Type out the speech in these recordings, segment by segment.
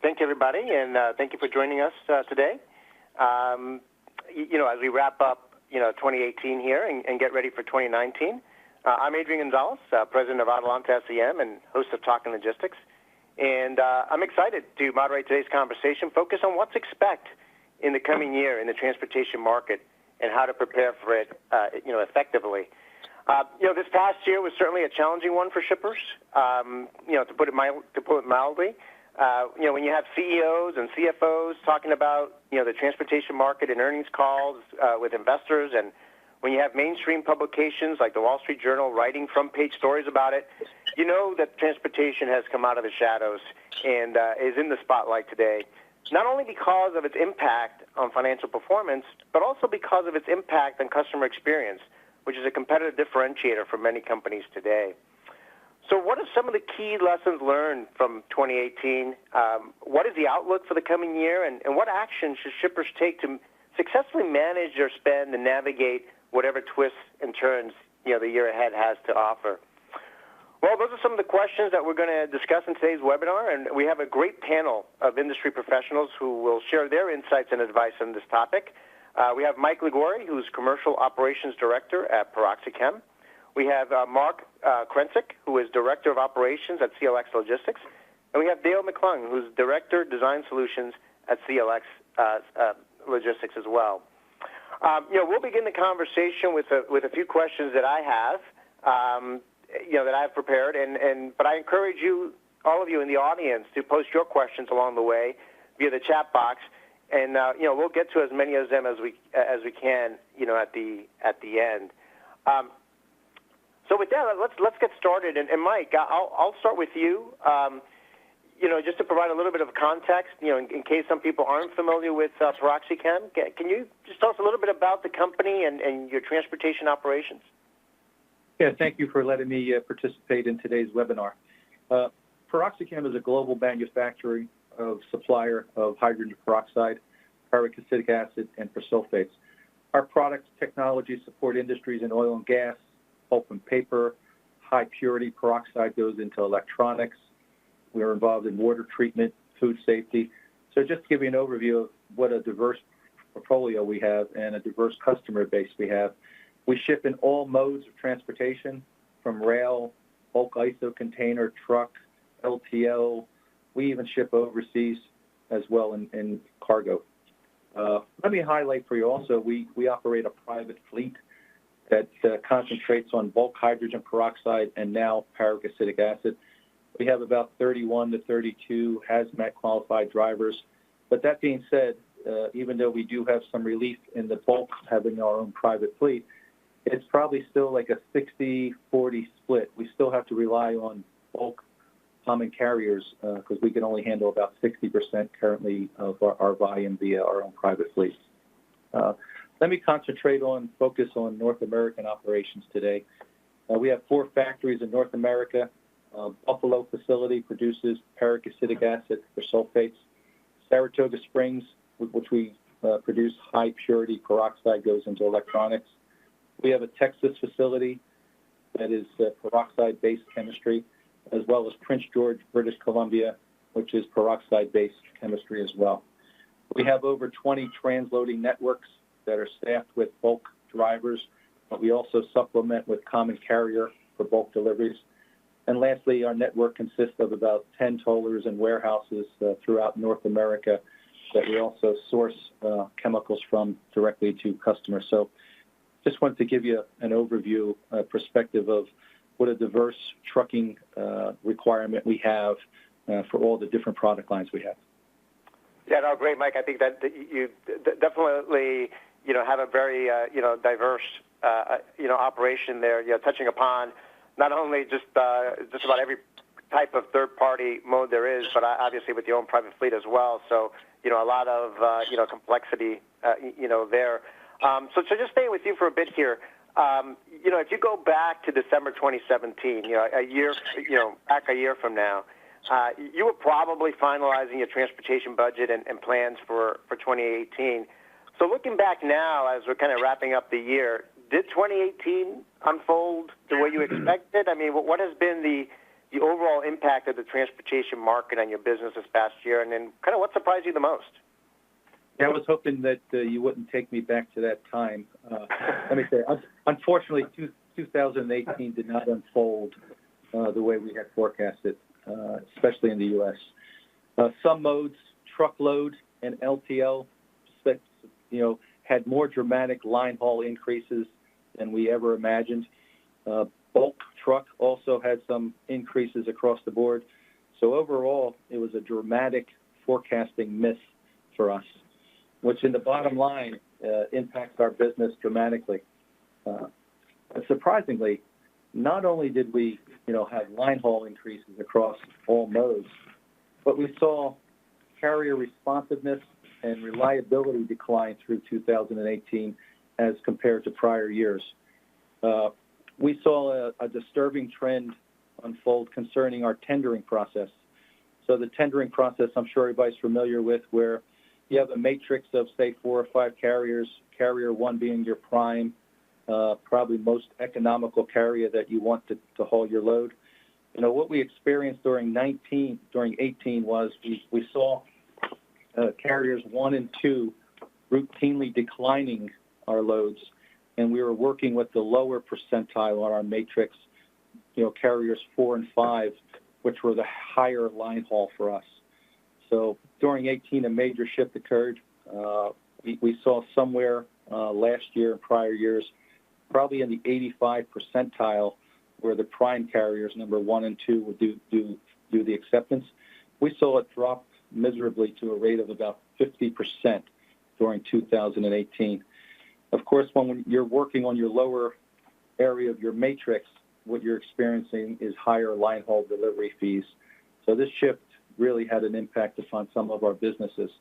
Thank you, everybody, and thank you for joining us today. As we wrap up, 2018 here and get ready for 2019, I'm Adrian Gonzalez, president of Adelante SEM and host of Talking Logistics. And I'm excited to moderate today's conversation, focus on what to expect in the coming year in the transportation market and how to prepare for it, effectively. This past year was certainly a challenging one for shippers, to put it mildly. When you have CEOs and CFOs talking about, the transportation market in earnings calls with investors, and when you have mainstream publications like the Wall Street Journal writing front-page stories about it, you know that transportation has come out of the shadows and is in the spotlight today, not only because of its impact on financial performance, but also because of its impact on customer experience, which is a competitive differentiator for many companies today. So what are some of the key lessons learned from 2018? What is the outlook for the coming year, and what actions should shippers take to successfully manage their spend and navigate whatever twists and turns the year ahead has to offer? Well, those are some of the questions that we're going to discuss in today's webinar, and we have a great panel of industry professionals who will share their insights and advice on this topic. We have Mike Liguori, who's Commercial Operations Director at PeroxyChem. We have Mark Krensick, who is Director of Operations at CLX Logistics. And we have Dale McClung, who's Director of Design Solutions at CLX Logistics as well. We'll begin the conversation with a few questions that I have, that I've prepared. But I encourage you, all of you in the audience, to post your questions along the way via the chat box. And we'll get to as many of them as we can, at the end. So with that, let's get started. And Mike, I'll start with you. Just to provide a little bit of context, in case some people aren't familiar with PeroxyChem, can you just tell us a little bit about the company and your transportation operations? Yeah, thank you for letting me participate in today's webinar. PeroxyChem is a global manufacturer of supplier of hydrogen peroxide, pyric acetic acid, and persulfates. Our products technology support industries in oil and gas, pulp and paper. High purity peroxide goes into electronics. We are involved in water treatment, food safety. So just to give you an overview of what a diverse portfolio we have and a diverse customer base we have, we ship in all modes of transportation, from rail, bulk ISO container, truck, LTL. We even ship overseas as well in cargo. Let me highlight for you also, we operate a private fleet that concentrates on bulk hydrogen peroxide and now pyric acetic acid. We have about 31 to 32 hazmat qualified drivers. But that being said, even though we do have some relief in the bulk having our own private fleet, it's probably still like a 60-40 split. We still have to rely on bulk common carriers because we can only handle about 60% currently of our volume via our own private fleets. Let me focus on North American operations today. We have 4 factories in North America. Buffalo facility produces pyric acetic acid for sulfates. Saratoga Springs, which we produce high purity peroxide, goes into electronics. We have a Texas facility that is peroxide-based chemistry, as well as Prince George, British Columbia, which is peroxide-based chemistry as well. We have over 20 transloading networks that are staffed with bulk drivers, but we also supplement with common carrier for bulk deliveries. And lastly, our network consists of about 10 tollers and warehouses throughout North America that we also source chemicals from directly to customers. So just wanted to give you an overview, perspective of what a diverse trucking requirement we have for all the different product lines we have. Yeah, no, great, Mike. I think that you definitely, have a very, diverse, operation there, touching upon not only just about every type of third-party mode there is, but obviously with your own private fleet as well. So, a lot of, complexity, there. So just staying with you for a bit here, if you go back to December 2017, a year from now, you were probably finalizing your transportation budget and plans for 2018. So looking back now, as we're kind of wrapping up the year, did 2018 unfold the way you expected? I mean, what has been the overall impact of the transportation market on your business this past year, and then kind of what surprised you the most? Yeah, I was hoping that you wouldn't take me back to that time. Let me say, unfortunately, 2018 did not unfold the way we had forecasted, especially in the U.S. Some modes, truckload and LTL, had more dramatic line haul increases than we ever imagined. Bulk truck also had some increases across the board. So overall, it was a dramatic forecasting miss for us, which in the bottom line impacts our business dramatically. Surprisingly, not only did we, have line haul increases across all modes, but we saw carrier responsiveness and reliability decline through 2018 as compared to prior years. We saw a disturbing trend unfold concerning our tendering process. So the tendering process, I'm sure everybody's familiar with, where you have a matrix of, say, 4 or 5 carriers, carrier 1 being your prime, probably most economical carrier that you want to haul your load. What we experienced during 18 was we saw carriers 1 and 2 routinely declining our loads, and we were working with the lower percentile on our matrix, carriers 4 and 5, which were the higher line haul for us. So during 18, a major shift occurred. We saw somewhere last year and prior years, probably in the 85 percentile, where the prime carriers, number 1 and 2, would do the acceptance. We saw it drop miserably to a rate of about 50% during 2018. Of course, when you're working on your lower area of your matrix, what you're experiencing is higher line haul delivery fees. So this shift really had an impact upon some of our businesses.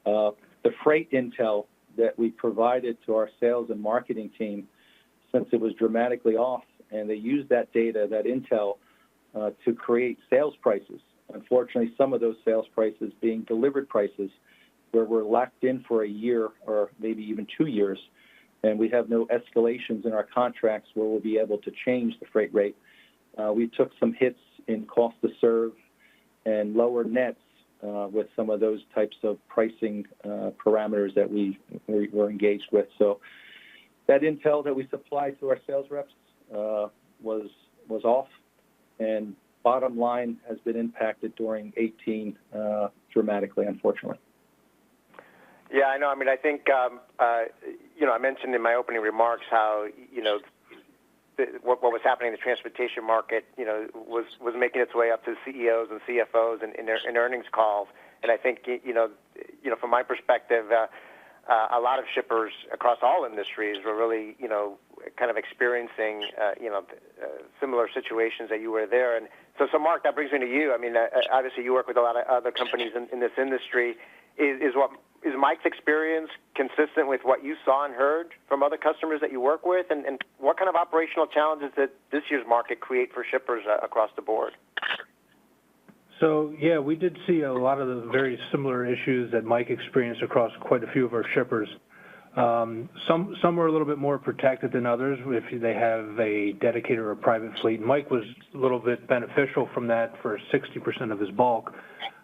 The freight intel that we provided to our sales and marketing team, since it was dramatically off, and they used that data, that intel, to create sales prices. Unfortunately, some of those sales prices being delivered prices where we're locked in for a year or maybe even 2 years, and we have no escalations in our contracts where we'll be able to change the freight rate. We took some hits in cost to serve and lower nets with some of those types of pricing parameters that we were engaged with. So that intel that we supplied to our sales reps was off, and bottom line has been impacted during 18 dramatically, unfortunately. Yeah, I know. I mean, I think, I mentioned in my opening remarks how, what was happening in the transportation market, was making its way up to CEOs and CFOs in their earnings calls. And I think, from my perspective, a lot of shippers across all industries were really, kind of experiencing, similar situations that you were there. And so Mark, that brings me to you. I mean, obviously you work with a lot of other companies in this industry. Is Mike's experience consistent with what you saw and heard from other customers that you work with? And what kind of operational challenges did this year's market create for shippers across the board? So, yeah, we did see a lot of the very similar issues that Mike experienced across quite a few of our shippers. Some were a little bit more protected than others if they have a dedicated or a private fleet. Mike was a little bit beneficial from that for 60% of his bulk.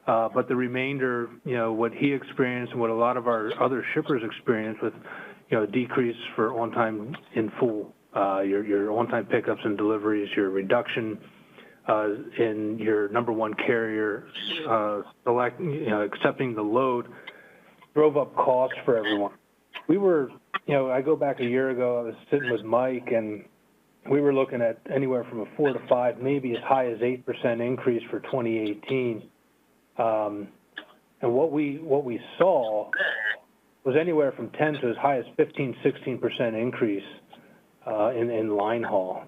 But the remainder, what he experienced and what a lot of our other shippers experienced with, decrease for on-time in full, your on-time pickups and deliveries, your reduction in your number 1 carrier, accepting the load, drove up costs for everyone. We were, I go back a year ago, I was sitting with Mike, and we were looking at anywhere from a 4 to 5, maybe as high as 8% increase for 2018. And what we saw was anywhere from 10 to as high as 15, 16% increase in line haul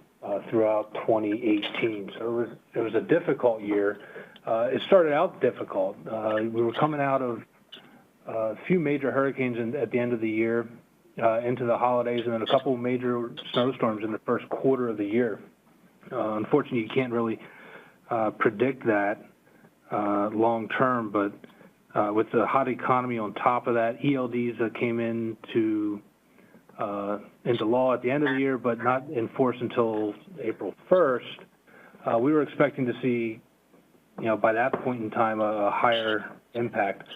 throughout 2018. So it was a difficult year. It started out difficult. We were coming out of a few major hurricanes at the end of the year into the holidays, and then a couple of major snowstorms in the first quarter of the year. Unfortunately, you can't really predict that long term, but with the hot economy on top of that, ELDs that came into law at the end of the year, but not enforced until April 1st, we were expecting to see, by that point in time, a higher impact.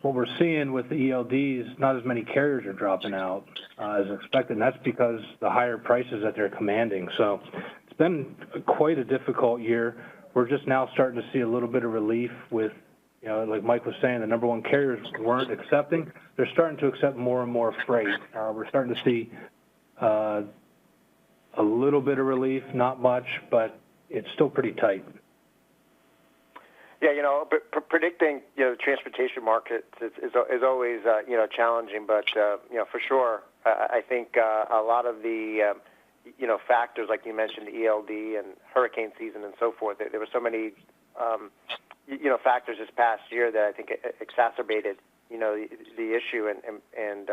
What we're seeing with the ELDs, not as many carriers are dropping out as expected, and that's because the higher prices that they're commanding. So it's been quite a difficult year. We're just now starting to see a little bit of relief with, like Mike was saying, the number one carriers weren't accepting. They're starting to accept more and more freight. We're starting to see a little bit of relief, not much, but it's still pretty tight. Yeah, but predicting, transportation markets is always, challenging. But, for sure, I think a lot of the, factors like you mentioned, ELD and hurricane season and so forth. There were so many, factors this past year that I think exacerbated, the issue and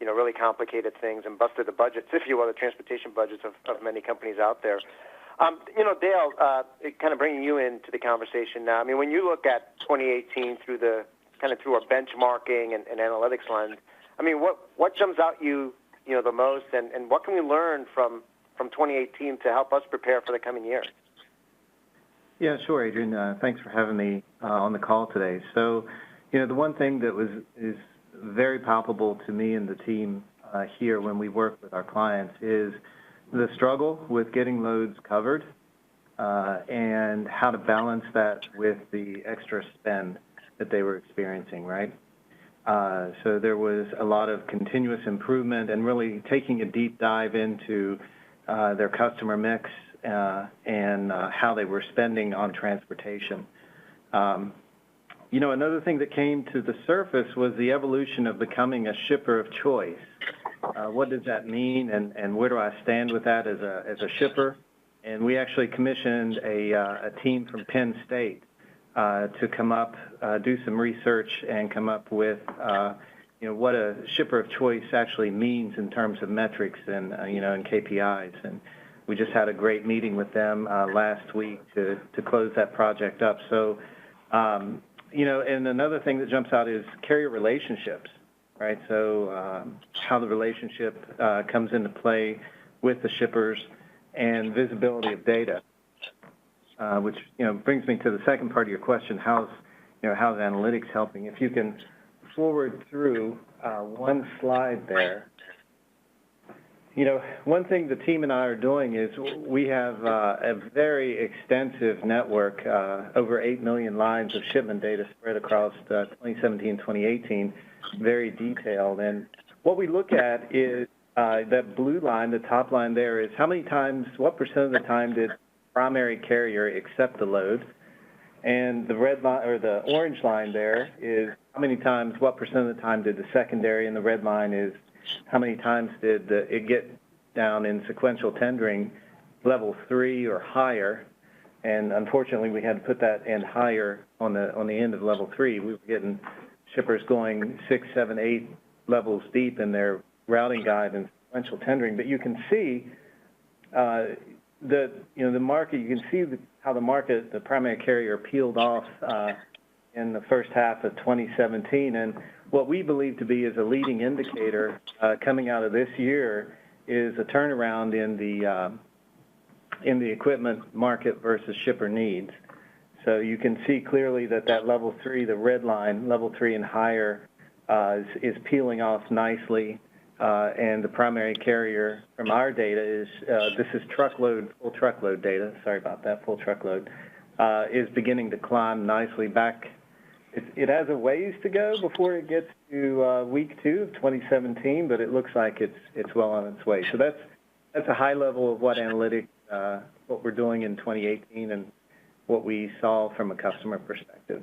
really complicated things and busted the budgets, if you will, the transportation budgets of many companies out there. Dale, kind of bringing you into the conversation now. I mean, when you look at 2018 through our benchmarking and analytics lens, I mean, what jumps out you the most, and what can we learn from 2018 to help us prepare for the coming year? Yeah, sure, Adrian. Thanks for having me on the call today. So, the one thing that is very palpable to me and the team here when we work with our clients is the struggle with getting loads covered and how to balance that with the extra spend that they were experiencing, right? So there was a lot of continuous improvement and really taking a deep dive into their customer mix and how they were spending on transportation. Another thing that came to the surface was the evolution of becoming a shipper of choice. What does that mean, and where do I stand with that as a shipper? And we actually commissioned a team from Penn State to come up, do some research, and come up with what a shipper of choice actually means in terms of metrics and and KPIs. And we just had a great meeting with them last week to close that project up. So, and another thing that jumps out is carrier relationships. Right, so how the relationship comes into play with the shippers and visibility of data, which brings me to the second part of your question: how's analytics helping? If you can forward through one slide there, one thing the team and I are doing is we have a very extensive network, over 8 million lines of shipment data spread across 2017, 2018. Very detailed, and what we look at is that blue line, the top line there, is what percent of the time did primary carrier accept the load, and the red line or the orange line there is what percent of the time did the secondary, and the red line is how many times did it get down in sequential tendering level 3 or higher. And unfortunately, we had to put that in higher on the end of level 3. We were getting shippers going 6, 7, 8 levels deep in their routing guide and sequential tendering. But you can see the market. You can see how the market, the primary carrier, peeled off in the first half of 2017. And what we believe to be is a leading indicator coming out of this year is a turnaround in the equipment market versus shipper needs. So you can see clearly that level 3, the red line, level 3 and higher, is peeling off nicely, and the primary carrier from our data is this is full truckload data. Sorry about that, full truckload is beginning to climb nicely back. It has a ways to go before it gets to week 2 of 2017, but it looks like it's well on its way. So that's a high level of what analytics, what we're doing in 2018, and what we saw from a customer perspective.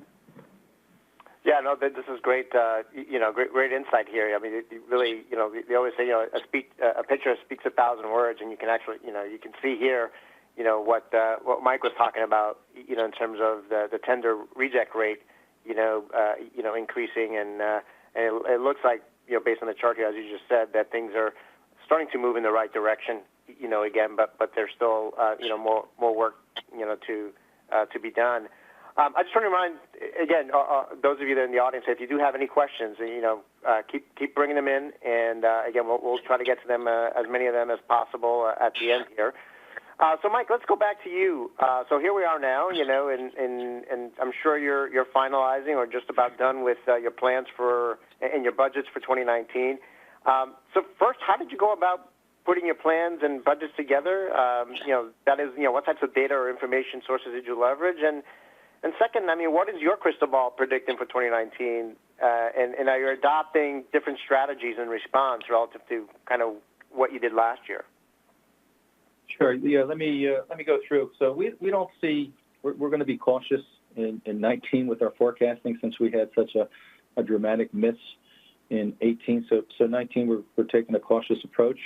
Yeah, no, this is great. Great insight here. I mean, it really, they always say, a picture speaks 1,000 words, and you can actually, you can see here, what Mike was talking about, in terms of the tender reject rate, increasing, and it looks like, based on the chart here, as you just said, that things are starting to move in the right direction, again, but there's still, more work, to be done. I just want to remind, again, those of you that are in the audience, if you do have any questions, keep bringing them in, and again, we'll try to get to them, as many of them as possible at the end here. So, Mike, let's go back to you. So here we are now, and I'm sure you're finalizing or just about done with your plans and your budgets for 2019. So first, how did you go about putting your plans and budgets together? That is, what types of data or information sources did you leverage? And second, what is your crystal ball predicting for 2019? And are you adopting different strategies in response relative to kind of what you did last year? Sure. Yeah. Let me go through. So we don't see we're going to be cautious in 19 with our forecasting since we had such a dramatic miss in 18. So 19 we're taking a cautious approach.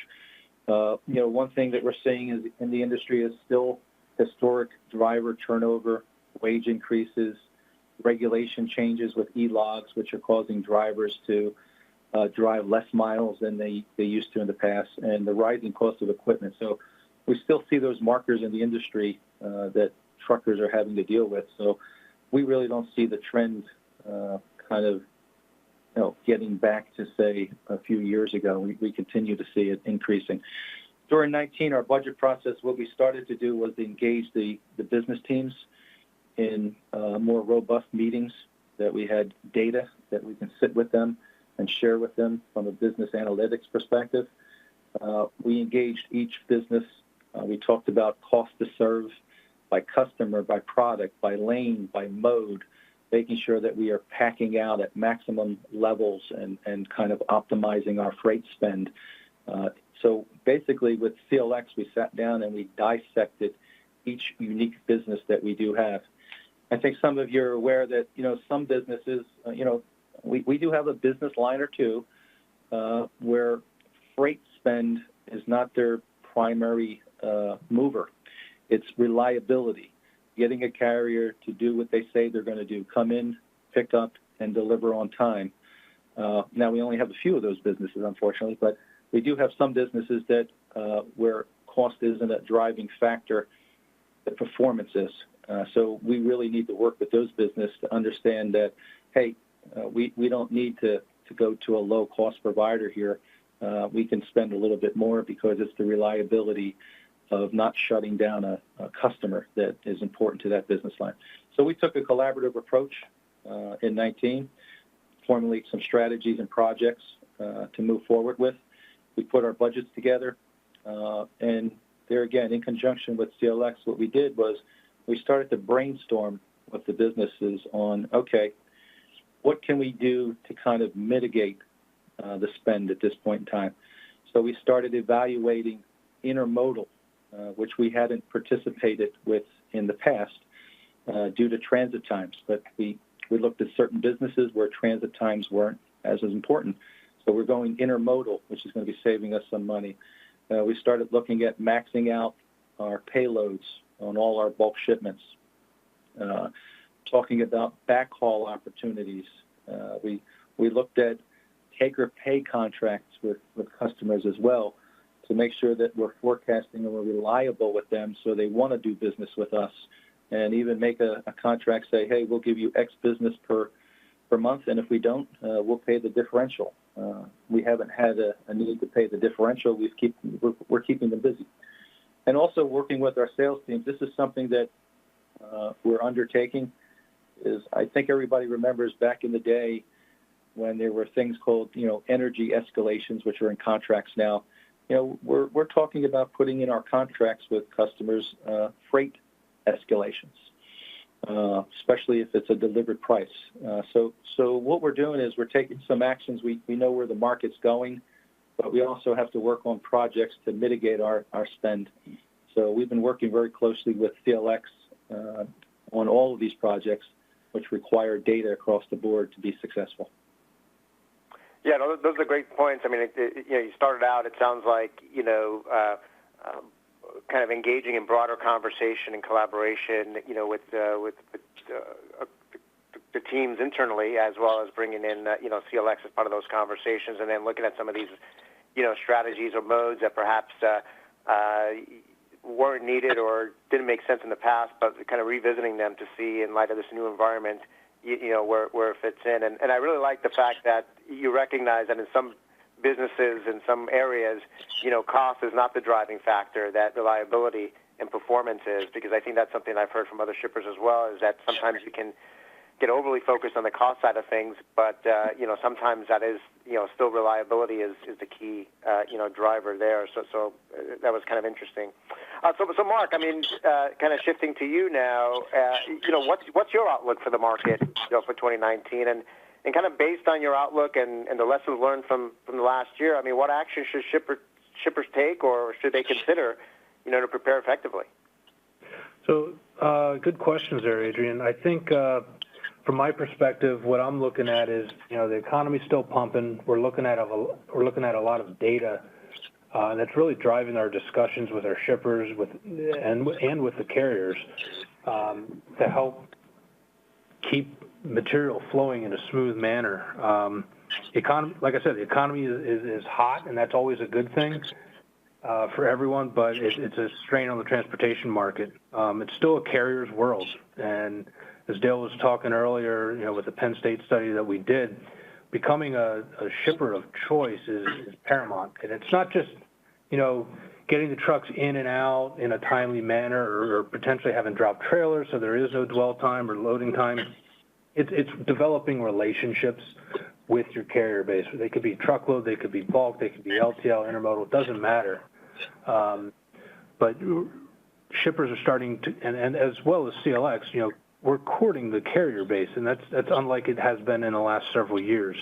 One thing that we're seeing is in the industry is still historic driver turnover, wage increases, regulation changes with e-logs, which are causing drivers to drive less miles than they used to in the past, and the rising cost of equipment. So we still see those markers in the industry that truckers are having to deal with. So we really don't see the trend getting back to, say, a few years ago. We continue to see it increasing. During 19, our budget process, what we started to do was engage the business teams in more robust meetings, that we had data that we can sit with them and share with them from a business analytics perspective. We engaged each business. We talked about cost to serve by customer, by product, by lane, by mode, making sure that we are packing out at maximum levels and kind of optimizing our freight spend. So basically with CLX, we sat down and we dissected each unique business that we do have. I think some of you are aware that, some businesses, we do have a business line or two where freight spend is not their primary mover. It's reliability, getting a carrier to do what they say they're going to do, come in, pick up, and deliver on time. Now, we only have a few of those businesses, unfortunately, but we do have some businesses that where cost isn't a driving factor, the performance is. So we really need to work with those businesses to understand that, hey, we don't need to go to a low-cost provider here. We can spend a little bit more because it's the reliability of not shutting down a customer that is important to that business line. So we took a collaborative approach in 19, formulate some strategies and projects to move forward with. We put our budgets together, and there again, in conjunction with CLX, what we did was we started to brainstorm with the businesses on, okay, what can we do to kind of mitigate the spend at this point in time? So we started evaluating intermodal, which we hadn't participated with in the past due to transit times. But we looked at certain businesses where transit times weren't as important. So we're going intermodal, which is going to be saving us some money. We started looking at maxing out our payloads on all our bulk shipments, talking about backhaul opportunities. We looked at take-or-pay contracts with customers as well to make sure that we're forecasting and we're reliable with them so they want to do business with us, and even make a contract say, hey, we'll give you X business per month, and if we don't, we'll pay the differential. We haven't had a need to pay the differential. We're keeping them busy. And also working with our sales teams, this is something that we're undertaking. I think everybody remembers back in the day when there were things called, energy escalations, which are in contracts now. We're talking about putting in our contracts with customers freight escalations, especially if it's a delivered price. So what we're doing is we're taking some actions. We know where the market's going, but we also have to work on projects to mitigate our spend. So we've been working very closely with CLX on all of these projects, which require data across the board to be successful. Yeah, those are great points. I mean, you started out, it sounds like, kind of engaging in broader conversation and collaboration, with the teams internally, as well as bringing in, CLX as part of those conversations, and then looking at some of these, strategies or modes that perhaps weren't needed or didn't make sense in the past, but kind of revisiting them to see in light of this new environment, where it fits in. And I really like the fact that you recognize that in some businesses, in some areas, cost is not the driving factor, that reliability and performance is, because I think that's something I've heard from other shippers as well, is that sometimes you can get overly focused on the cost side of things, but sometimes that is still reliability is the key driver there. So that was kind of interesting. So Mark, I mean, kind of shifting to you now. What's your outlook for the market for 2019, and kind of based on your outlook and the lessons learned from the last year, I mean, what action should shippers take, or should they consider to prepare effectively? So good questions there, Adrian. I think from my perspective, what I'm looking at is, the economy's still pumping. We're looking at a lot of data, and that's really driving our discussions with our shippers, and with the carriers, to help keep material flowing in a smooth manner. Like I said, the economy is hot, and that's always a good thing for everyone, but it's a strain on the transportation market. It's still a carrier's world, and as Dale was talking earlier, with the Penn State study that we did, becoming a shipper of choice is paramount. And it's not just, getting the trucks in and out in a timely manner, or potentially having drop trailers so there is no dwell time or loading time. It's developing relationships with your carrier base. They could be truckload, they could be bulk, they could be LTL, intermodal, it doesn't matter. But shippers are starting to, and as well as CLX, we're courting the carrier base, and that's unlike it has been in the last several years.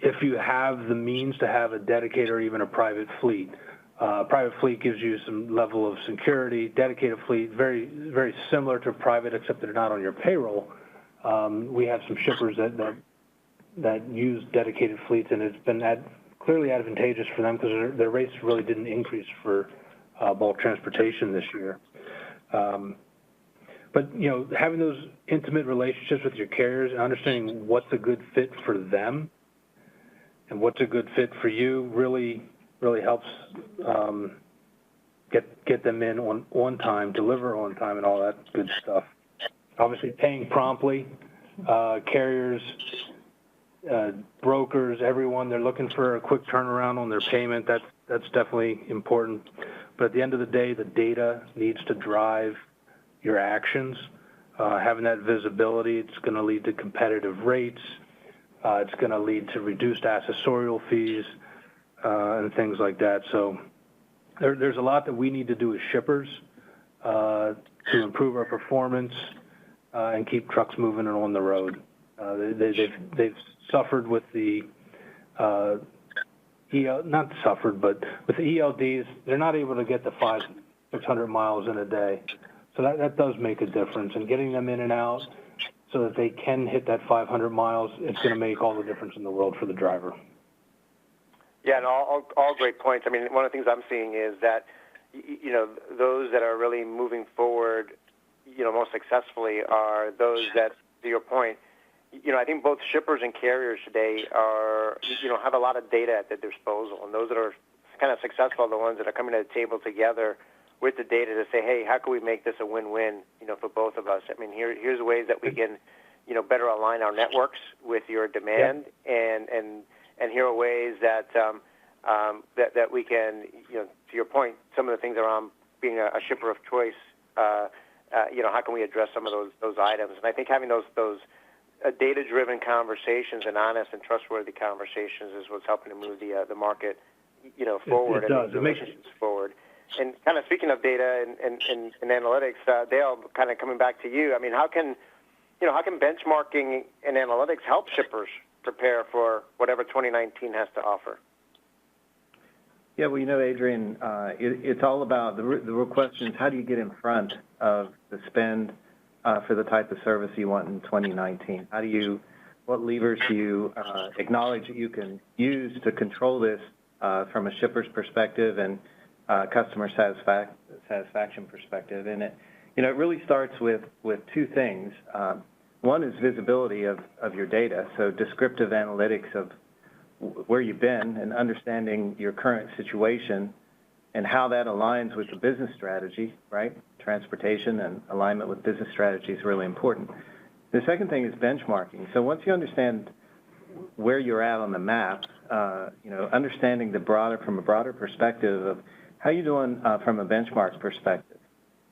If you have the means to have a dedicated or even a private fleet gives you some level of security. Dedicated fleet, very, very similar to private, except they're not on your payroll. We have some shippers that use dedicated fleets, and it's been clearly advantageous for them because their rates really didn't increase for bulk transportation this year. But, having those intimate relationships with your carriers and understanding what's a good fit for them and what's a good fit for you really helps get them in on time, deliver on time, and all that good stuff. Obviously, paying promptly, carriers, brokers, everyone, they're looking for a quick turnaround on their payment. That's definitely important. But at the end of the day, the data needs to drive your actions. Having that visibility, it's going to lead to competitive rates. It's going to lead to reduced accessorial fees and things like that. So there's a lot that we need to do as shippers to improve our performance and keep trucks moving and on the road. They've suffered with the not suffered, but with the ELDs, they're not able to get the 500-600 miles in a day. So that does make a difference. And getting them in and out so that they can hit that 500 miles, it's going to make all the difference in the world for the driver. Yeah, and all great points. I mean, one of the things I'm seeing is that, those that are really moving forward, most successfully are those that, to your point, I think both shippers and carriers today are, have a lot of data at their disposal. And those that are kind of successful are the ones that are coming to the table together with the data to say, hey, how can we make this a win-win, for both of us? I mean, here's ways that we can, better align our networks with your demand, yep. and here are ways that that we can, to your point, some of the things around being a shipper of choice, how can we address some of those items? And I think having those data-driven conversations and honest and trustworthy conversations is what's helping to move the market, forward. It does. And relationships forward. And kind of speaking of data and analytics, Dale, kind of coming back to you. I mean, how can benchmarking and analytics help shippers prepare for whatever 2019 has to offer? Yeah, well, Adrian, it's all about the real question is how do you get in front of the spend for the type of service you want in 2019? What levers do you acknowledge that you can use to control this from a shipper's perspective and customer satisfaction perspective? And it really starts with two things. One is visibility of your data, so descriptive analytics of where you've been and understanding your current situation and how that aligns with the business strategy, right? Transportation and alignment with business strategy is really important. The second thing is benchmarking. So once you understand where you're at on the map, understanding from a broader perspective of how you doing from a benchmark perspective?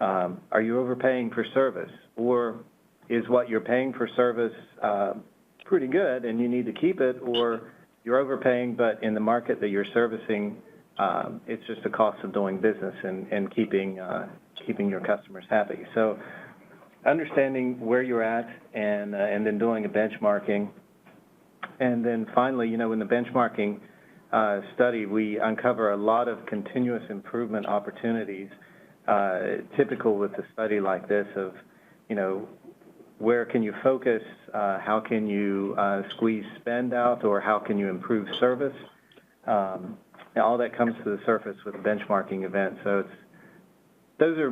Are you overpaying for service, or is what you're paying for service pretty good and you need to keep it, or you're overpaying, but in the market that you're servicing, it's just the cost of doing business and keeping your customers happy. So understanding where you're at and then doing a benchmarking. And then finally, in the benchmarking study, we uncover a lot of continuous improvement opportunities, typical with a study like this of, where can you focus, how can you squeeze spend out, or how can you improve service? All that comes to the surface with a benchmarking event. So those are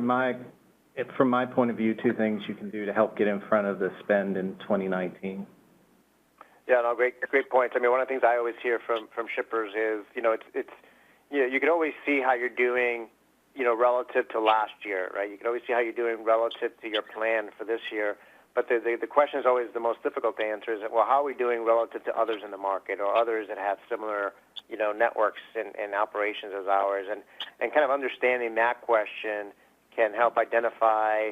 from my point of view, two things you can do to help get in front of the spend in 2019. Yeah, no, great points. I mean, one of the things I always hear from shippers is, you can always see how you're doing, relative to last year, right? You can always see how you're doing relative to your plan for this year. But the question is always the most difficult to answer is, well, how are we doing relative to others in the market or others that have similar, networks and operations as ours? And kind of understanding that question can help identify,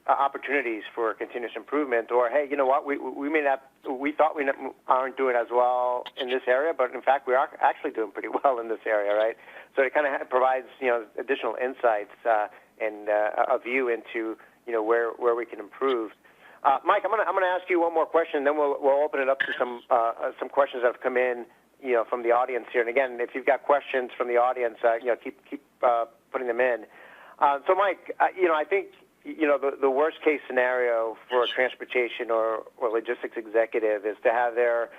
opportunities for continuous improvement, or, hey, you know what, we thought we aren't doing as well in this area, but in fact we are actually doing pretty well in this area, right? So it kind of provides, additional insights and a view into, where we can improve. Mike, I'm gonna ask you one more question, then we'll open it up to some questions that have come in, from the audience here. And again, if you've got questions from the audience, keep putting them in. So Mike, I think, the worst case scenario for a transportation or logistics executive is to have their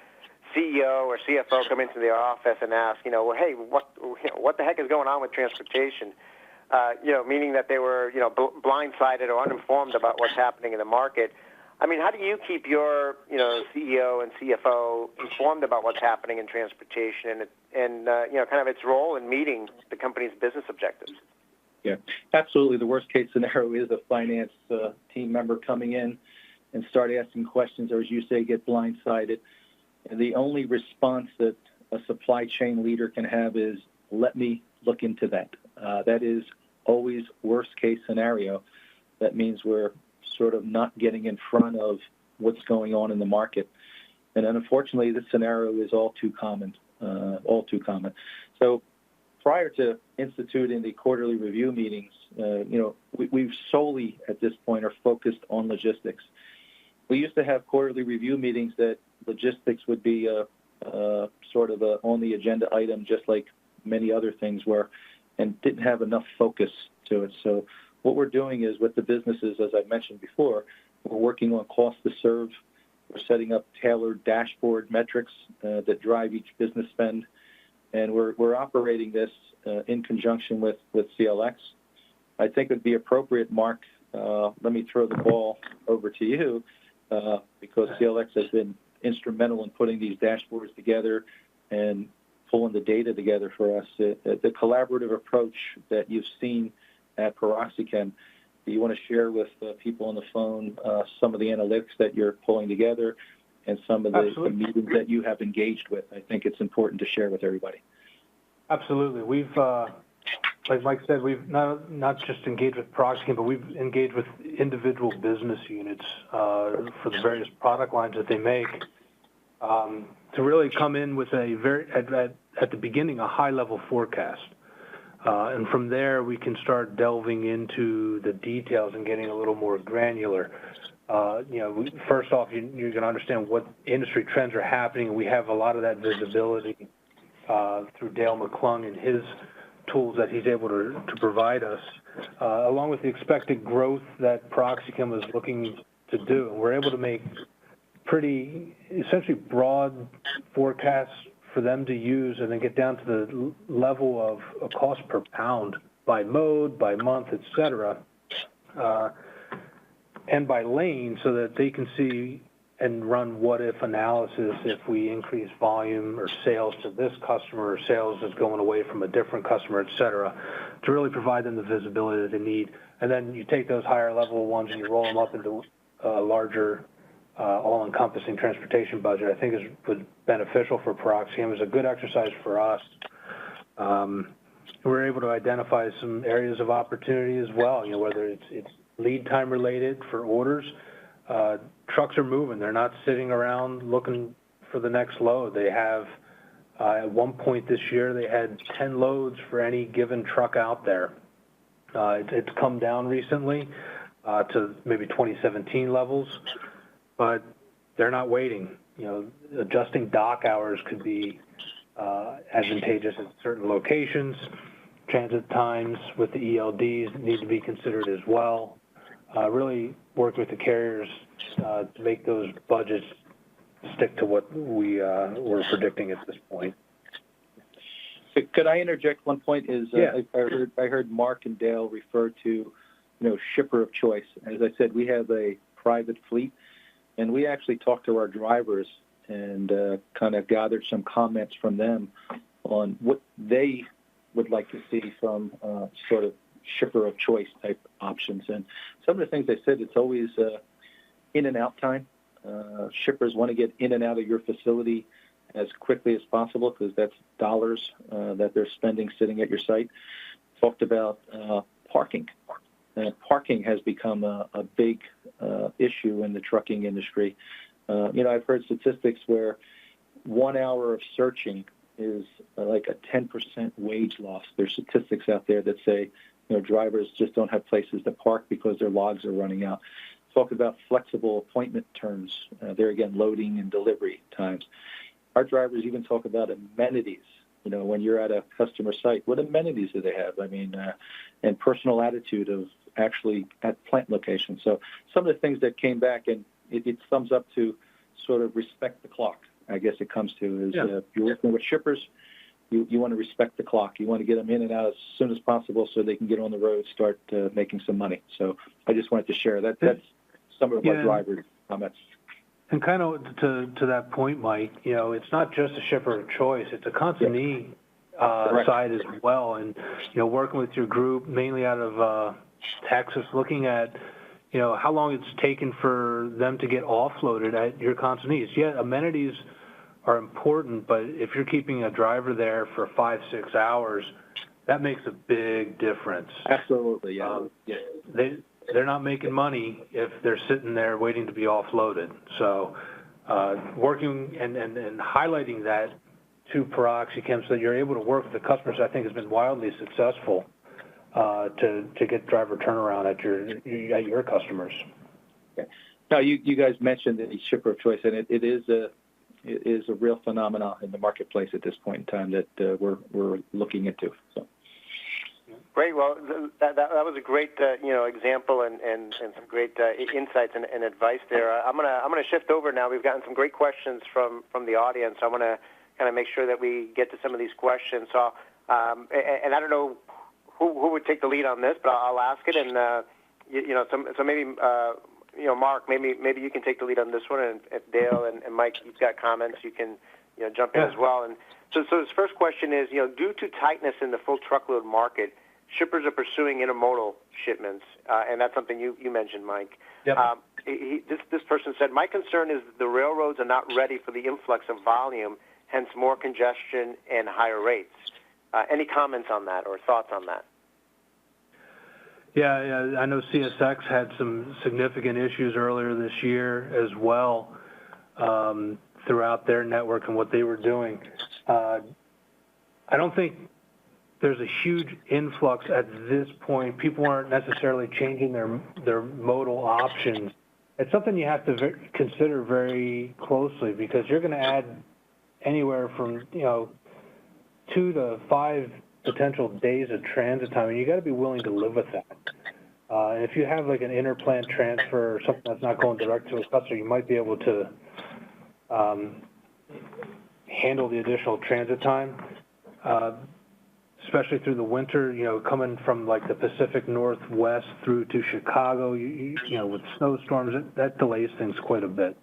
CEO or CFO come into their office and ask, well, hey, what the heck is going on with transportation? Meaning that they were, blindsided or uninformed about what's happening in the market. I mean, how do you keep your, CEO and CFO informed about what's happening in transportation and kind of its role in meeting the company's business objectives? Yeah, absolutely. The worst case scenario is a finance team member coming in and start asking questions, or as you say, get blindsided. And the only response that a supply chain leader can have is, let me look into that. That is always worst case scenario. That means we're sort of not getting in front of what's going on in the market. And unfortunately, this scenario is all too common. So prior to instituting the quarterly review meetings, we've solely at this point are focused on logistics. We used to have quarterly review meetings that logistics would be sort of on the agenda item, just like many other things were, and didn't have enough focus to it. So what we're doing is with the businesses, as I mentioned before, we're working on cost to serve. We're setting up tailored dashboard metrics that drive each business spend. And we're operating this in conjunction with CLX. I think it would be appropriate, Mark, let me throw the ball over to you because CLX has been instrumental in putting these dashboards together and pulling the data together for us. The collaborative approach that you've seen at PeroxyChem, do you want to share with people on the phone some of the analytics that you're pulling together and some of the meetings that you have engaged with? I think it's important to share with everybody. Absolutely. We've, like Mike said, we've not just engaged with PeroxyChem, but we've engaged with individual business units for the various product lines that they make to really come in with at the beginning, a high-level forecast. And from there, we can start delving into the details and getting a little more granular. First off, you're going to understand what industry trends are happening. We have a lot of that visibility through Dale McClung and his tools that he's able to provide us, along with the expected growth that PeroxyChem is looking to do. We're able to make pretty essentially broad forecasts for them to use and then get down to the level of a cost per pound by mode, by month, et cetera, and by lane so that they can see and run what-if analysis if we increase volume or sales to this customer or sales is going away from a different customer, et cetera, to really provide them the visibility that they need. And then you take those higher-level ones and you roll them up into a larger all-encompassing transportation budget. I think was beneficial for PeroxyChem. It was a good exercise for us. we're able to identify some areas of opportunity as well, whether it's lead time related for orders. Trucks are moving. They're not sitting around looking for the next load. They have, at one point this year, they had 10 loads for any given truck out there. It's come down recently to maybe 2017 levels, but they're not waiting. Adjusting dock hours could be advantageous at certain locations. Transit times with the ELDs need to be considered as well. Really work with the carriers to make those budgets stick to what we're predicting at this point. Could I interject one point? Yeah. I heard Mark and Dale refer to, shipper of choice. As I said, we have a private fleet, and we actually talked to our drivers and kind of gathered some comments from them on what they would like to see from sort of shipper of choice type options. And some of the things they said, it's always in and out time. Shippers want to get in and out of your facility as quickly as possible because that's dollars that they're spending sitting at your site. Talked about parking. Parking has become a big issue in the trucking industry. I've heard statistics where 1 hour of searching is like a 10% wage loss. There's statistics out there that say, drivers just don't have places to park because their logs are running out. Talk about flexible appointment terms. There again, loading and delivery times. Our drivers even talk about amenities. When you're at a customer site, what amenities do they have? I mean, and personal attitude of actually at plant locations. So some of the things that came back, and it sums up to sort of respect the clock. I guess it comes to is you're working with shippers. You want to respect the clock. You want to get them in and out as soon as possible so they can get on the road, start making some money. So I just wanted to share that. That's some of our drivers' comments. And kind of to that point, Mike, it's not just a shipper of choice; it's a consignee side as well. And working with your group, mainly out of Texas, looking at how long it's taken for them to get offloaded at your consignees. Yeah, amenities are important, but if you're keeping a driver there for 5-6 hours, that makes a big difference. Absolutely, yeah. They're not making money if they're sitting there waiting to be offloaded. So working and highlighting that to PeroxyChem so that you're able to work with the customers, I think has been wildly successful to get driver turnaround at your customers. Okay. Now, you guys mentioned the shipper of choice, and it is a real phenomenon in the marketplace at this point in time that we're looking into. So. Great. Well, that was a great example and some great insights and advice there. I'm gonna shift over now. We've gotten some great questions from the audience. I want to kind of make sure that we get to some of these questions. So, and I don't know who would take the lead on this, but I'll ask it. And so maybe Mark, maybe you can take the lead on this one, and if Dale and Mike, you've got comments, you can jump in as well. And so this first question is, due to tightness in the full truckload market, shippers are pursuing intermodal shipments, and that's something you mentioned, Mike. Yep. This person said, my concern is the railroads are not ready for the influx of volume, hence more congestion and higher rates. Any comments on that or thoughts on that? Yeah, I know CSX had some significant issues earlier this year as well throughout their network and what they were doing. I don't think there's a huge influx at this point. People aren't necessarily changing their modal options. It's something you have to consider very closely because you're going to add anywhere from 2 to 5 potential days of transit time, and you got to be willing to live with that. And if you have like an interplant transfer or something that's not going direct to a customer, you might be able to handle the additional transit time. Especially through the winter, coming from like the Pacific Northwest through to Chicago, with snowstorms, that delays things quite a bit.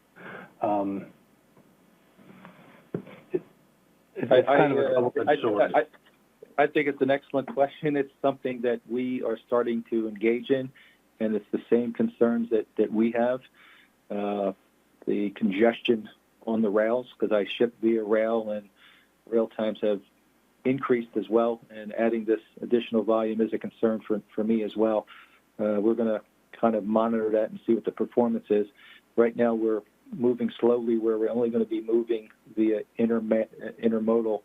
It's kind of a double-edged sword. I think it's an excellent question. It's something that we are starting to engage in, and it's the same concerns that we have. The congestion on the rails, because I ship via rail, and rail times have increased as well, and adding this additional volume is a concern for me as well. We're going to kind of monitor that and see what the performance is. Right now, we're moving slowly where we're only going to be moving via intermodal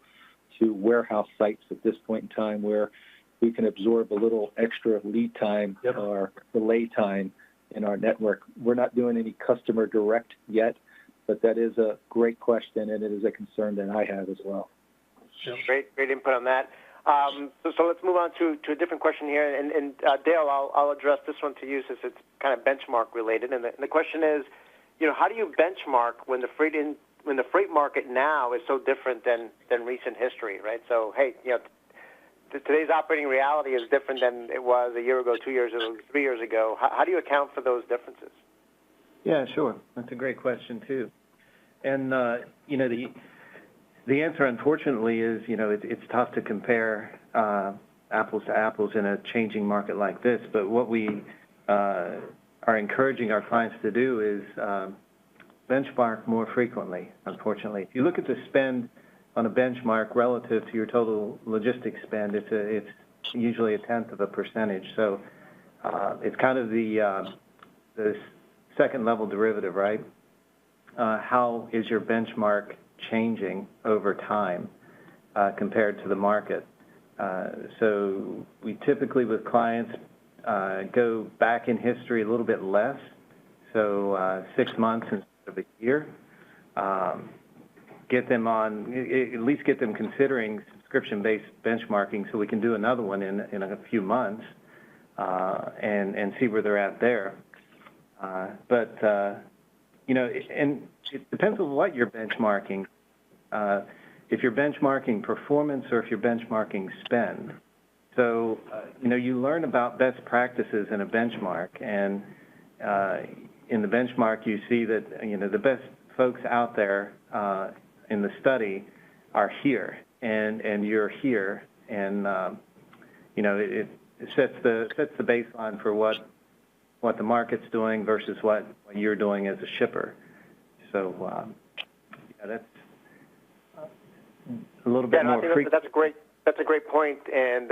to warehouse sites at this point in time, where we can absorb a little extra lead time or delay time in our network. We're not doing any customer direct yet, but that is a great question, and it is a concern that I have as well. Great input on that. So let's move on to a different question here. And Dale, I'll address this one to you since it's kind of benchmark related. And the question is, how do you benchmark when the freight market now is so different than recent history, right? So, hey, today's operating reality is different than it was a year ago, 2 years ago, 3 years ago. How do you account for those differences? Yeah, sure. That's a great question too. And the answer, unfortunately, is it's tough to compare apples to apples in a changing market like this. But what we are encouraging our clients to do is benchmark more frequently. Unfortunately, if you look at the spend on a benchmark relative to your total logistics spend, it's usually 0.1%. So it's kind of the second level derivative, right? How is your benchmark changing over time compared to the market? So we typically, with clients, go back in history a little bit less, so 6 months instead of a year. Get them on, at least get them considering subscription-based benchmarking, so we can do another one in a few months and see where they're at there. But and it depends on what you're benchmarking. If you're benchmarking performance or if you're benchmarking spend. So, you learn about best practices in a benchmark, and in the benchmark you see that, the best folks out there in the study are here, and you're here, and, it sets the baseline for what the market's doing versus what you're doing as a shipper. So, that's a little bit more frequent. That's great. That's a great point. And,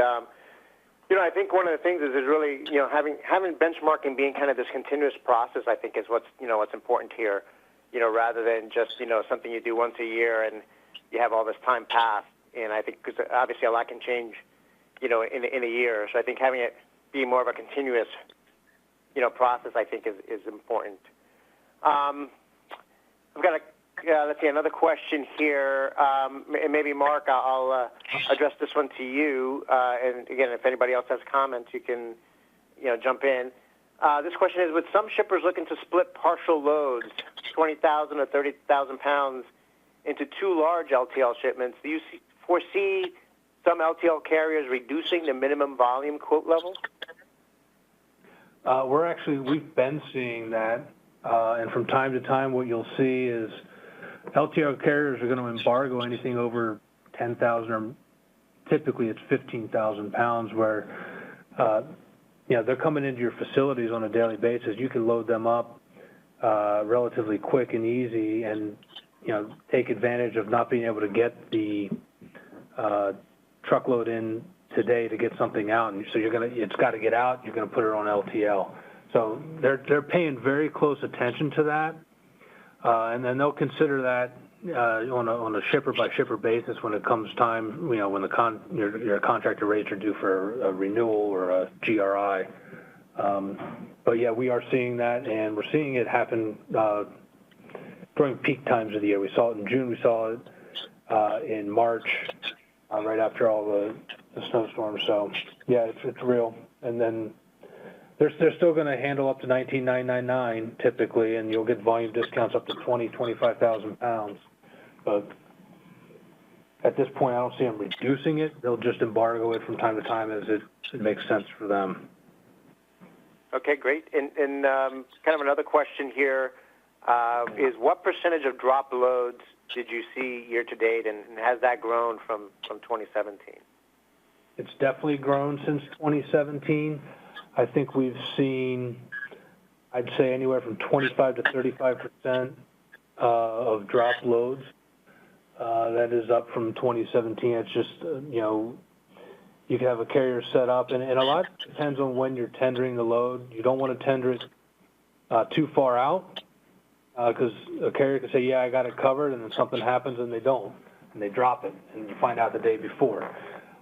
I think one of the things is really, having benchmarking being kind of this continuous process, I think is what's important here, rather than just, something you do once a year and you have all this time pass. And I think, because obviously a lot can change, in a year. So I think having it be more of a continuous, process, I think is important. I've got let's see, another question here. And maybe Mark, I'll address this one to you. And again, if anybody else has comments, you can, jump in. This question is: with some shippers looking to split partial loads, 20,000 or 30,000 pounds, into two large LTL shipments, do you foresee some LTL carriers reducing the minimum volume quote level? We've been seeing that, and from time to time, what you'll see is LTL carriers are going to embargo anything over 10,000, or typically it's 15,000 pounds, where they're coming into your facilities on a daily basis. You can load them up relatively quick and easy, and take advantage of not being able to get the truckload in today to get something out, and so it's got to get out. You're going to put it on LTL. So they're paying very close attention to that, and then they'll consider that on a shipper by shipper basis when it comes time. When your contractor rates are due for a renewal or a GRI. But yeah, we are seeing that, and we're seeing it happen during peak times of the year. We saw it in June. We saw it in March, right after all the snowstorms. So yeah, it's real. And then they're still going to handle up to 19,999 typically, and you'll get volume discounts up to 25,000 pounds. But at this point, I don't see them reducing it. They'll just embargo it from time to time as it makes sense for them. Okay, great. And kind of another question here is: what percentage of drop loads did you see year to date, and has that grown from 2017? It's definitely grown since 2017. I think we've seen, I'd say, anywhere from 25 to 35% of drop loads. That is up from 2017. It's just, you can have a carrier set up, and a lot depends on when you're tendering the load. You don't want to tender it too far out, because a carrier can say, yeah, I got it covered, and then something happens and they don't, and they drop it, and you find out the day before.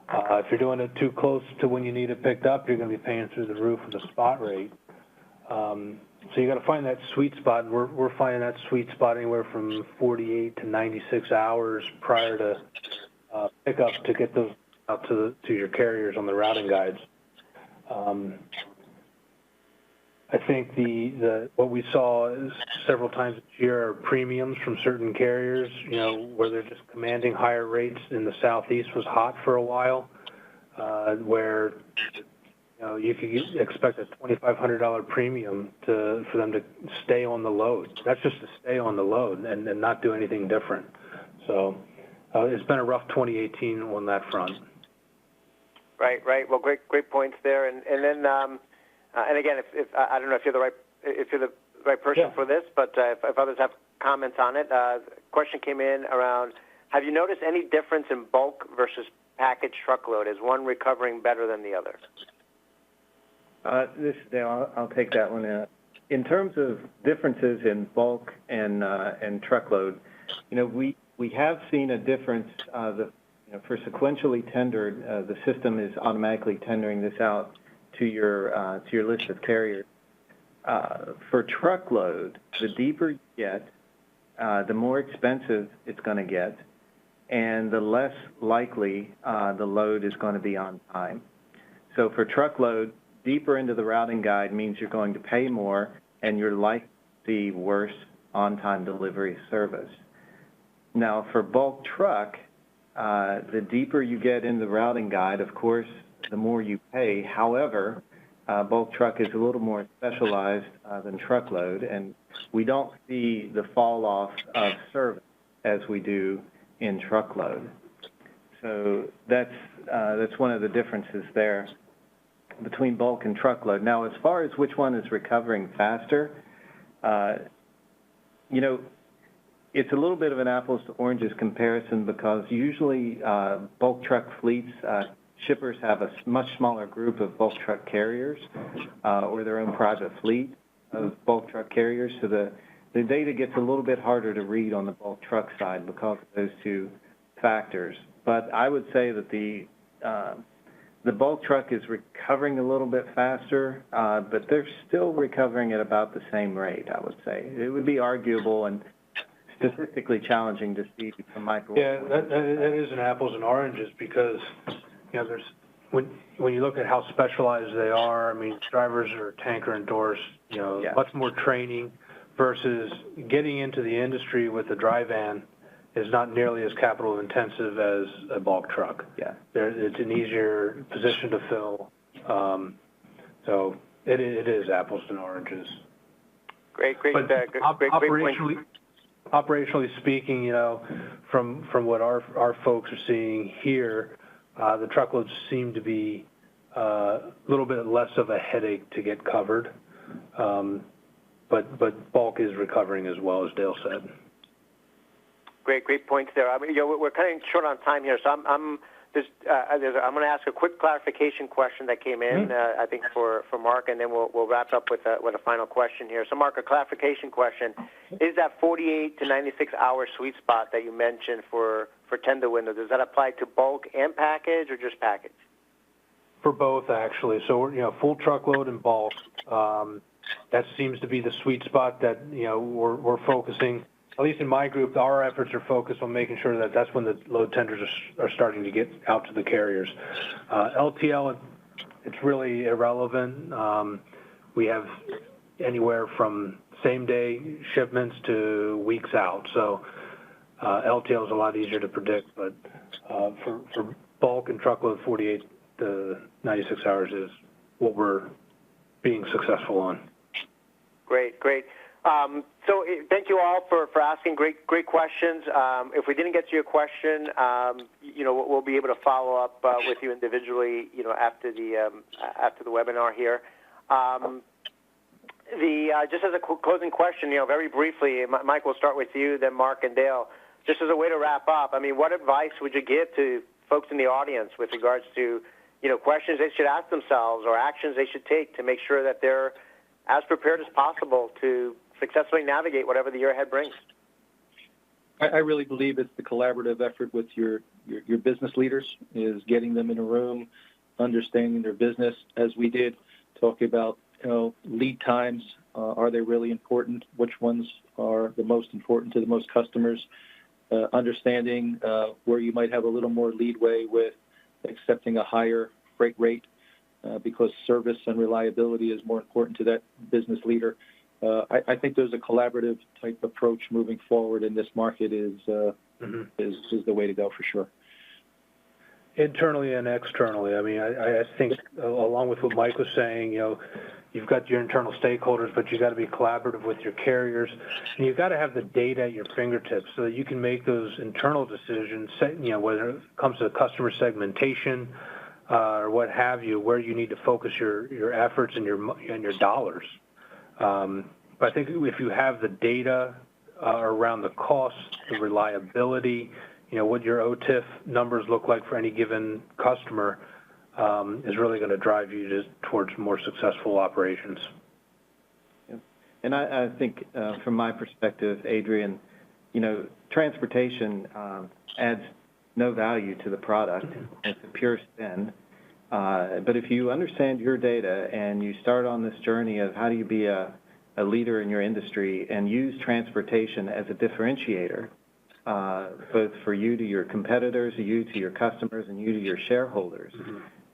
If you're doing it too close to when you need it picked up, you're going to be paying through the roof with the spot rate. So you got to find that sweet spot, and we're finding that sweet spot anywhere from 48 to 96 hours prior to pickup to get those out to your carriers on the routing guides. I think what we saw is several times this year are premiums from certain carriers, where they're just commanding higher rates. In the Southeast was hot for a while, where you could expect a $2,500 premium for them to stay on the load. That's just to stay on the load and not do anything different. So it's been a rough 2018 on that front. Right. Well, great points there. And then and again, if I don't know if you're the right person for this, but if others have comments on it, question came in around: have you noticed any difference in bulk versus package truckload? Is one recovering better than the other? This is Dale. I'll take that one. In terms of differences in bulk and truckload, we have seen a difference. For sequentially tendered, the system is automatically tendering this out to your list of carriers. For truckload, the deeper you get, the more expensive it's going to get, and the less likely the load is going to be on time. So for truckload, deeper into the routing guide means you're going to pay more, and you're likely to see worse on-time delivery service. Now, for bulk truck, the deeper you get in the routing guide, of course, the more you pay. However, bulk truck is a little more specialized than truckload, and we don't see the fall off of service as we do in truckload. So that's one of the differences there between bulk and truckload. Now, as far as which one is recovering faster, it's a little bit of an apples to oranges comparison, because usually bulk truck fleets, shippers have a much smaller group of bulk truck carriers or their own private fleet of bulk truck carriers. So the data gets a little bit harder to read on the bulk truck side because of those two factors. But I would say that the bulk truck is recovering a little bit faster, but they're still recovering at about the same rate, I would say. It would be arguable and statistically challenging to see from micro. Yeah, that is an apples and oranges, because there's when you look at how specialized they are. I mean, drivers are tanker endorsed. Much more training versus getting into the industry with a dry van is not nearly as capital intensive as a bulk truck. Yeah, it's an easier position to fill. So it is apples and oranges. Great point. Operationally speaking, from what our folks are seeing here, the truckloads seem to be a little bit less of a headache to get covered, but bulk is recovering as well, as Dale said. Great points there. I mean, we're cutting short on time here, so I'm going to ask a quick clarification question that came in, I think for Mark, and then we'll wrap up with a final question here. So, Mark, a clarification question: is that 48 to 96 hour sweet spot that you mentioned for tender window, does that apply to bulk and package, or just package? For both, actually. So, full truckload and bulk. That seems to be the sweet spot that we're focusing. At least in my group, our efforts are focused on making sure that that's when the load tenders are starting to get out to the carriers. LTL, it's really irrelevant. We have anywhere from same-day shipments to weeks out. So LTL is a lot easier to predict, but for bulk and truckload, 48 to 96 hours is what we're being successful on. Great. So thank you all for asking great questions. If we didn't get to your question, we'll be able to follow up with you individually, after the webinar here. Just as a closing question, very briefly, Mike, we'll start with you, then Mark and Dale. just as a way to wrap up, I mean, what advice would you give to folks in the audience with regards to, questions they should ask themselves or actions they should take to make sure that they're as prepared as possible to successfully navigate whatever the year ahead brings? I really believe it's the collaborative effort with your business leaders, is getting them in a room, understanding their business, as we did, talking about, lead times. Are they really important? Which ones are the most important to the most customers? Understanding where you might have a little more leadway with accepting a higher freight rate because service and reliability is more important to that business leader. I think there's a collaborative type approach moving forward in this market is the way to go for sure. Internally and externally. I mean, I think along with what Mike was saying, you've got your internal stakeholders, but you got to be collaborative with your carriers, and you've got to have the data at your fingertips so that you can make those internal decisions. Whether it comes to customer segmentation or what have you, where you need to focus your efforts and your dollars. But I think if you have the data around the costs, the reliability, what your OTIF numbers look like for any given customer is really going to drive you towards more successful operations. Yeah. And I think from my perspective, Adrian, transportation adds no value to the product. It's a pure spend. But if you understand your data and you start on this journey of how do you be a leader in your industry and use transportation as a differentiator, both for you to your competitors, you to your customers, and you to your shareholders.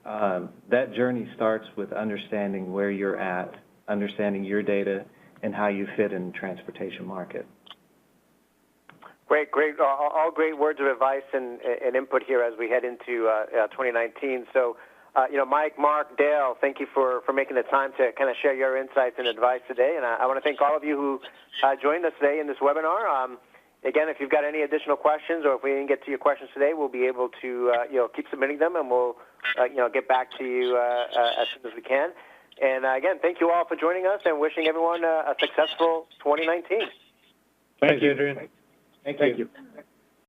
That journey starts with understanding where you're at, understanding your data, and how you fit in the transportation market. Great. All great words of advice and input here as we head into 2019. So, Mike, Mark, Dale, thank you for making the time to kind of share your insights and advice today. And I want to thank all of you who joined us today in this webinar. Again, if you've got any additional questions or if we didn't get to your questions today, we'll be able to keep submitting them, and we'll get back to you as soon as we can. And again, thank you all for joining us and wishing everyone a successful 2019. Thanks, Adrian. Thank you.